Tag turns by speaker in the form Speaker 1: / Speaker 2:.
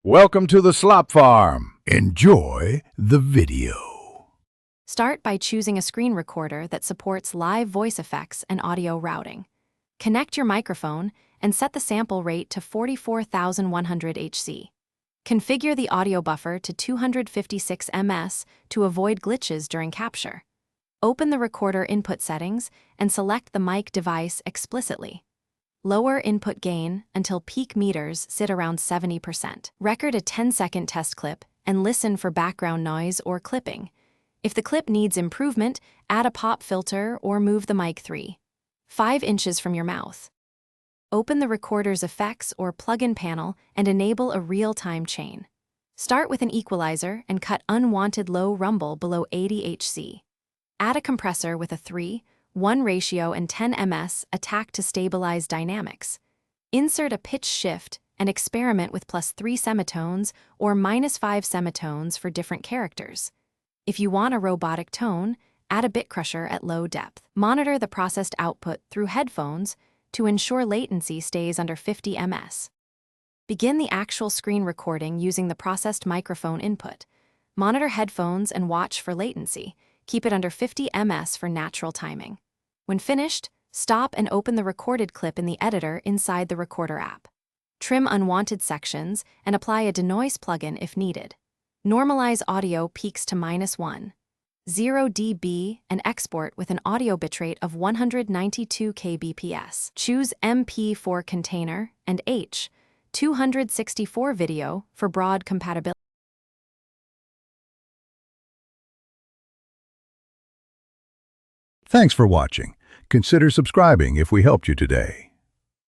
Speaker 1: Welcome to the Slop Farm. Enjoy the video.
Speaker 2: Start by choosing a screen recorder that supports live voice effects and audio routing. Connect your microphone and set the sample rate to 44,100 Hz. Configure the audio buffer to 256 ms to avoid glitches during capture. Open the recorder input settings and select the mic device explicitly. Lower input gain until peak meters sit around 70%. Record a 10-second test clip and listen for background noise or clipping. If the clip needs improvement, add a pop filter or move the mic 3.5 inches from your mouth. Open the recorder's effects or plugin panel and enable a real-time chain. Start with an equalizer and cut unwanted low rumble below 80 Hz. Add a compressor with a 3:1 ratio and 10 ms attack to stabilize dynamics. Insert a pitch shift and experiment with +3 semitones or -5 semitones for different characters. If you want a robotic tone, add a bit crusher at low depth. Monitor the processed output through headphones to ensure latency stays under 50 ms. Begin the actual screen recording using the processed microphone input. Monitor headphones and watch for latency. Keep it under 50 ms for natural timing. When finished, stop and open the recorded clip in the editor inside the recorder app. Trim unwanted sections and apply a denoise plugin if needed. Normalize audio peaks to -1.0 dB and export with an audio bitrate of 192 kbps. Choose MP4 container and H.264 video for broad compatibility.
Speaker 1: Thanks for watching. Consider subscribing if we helped you today.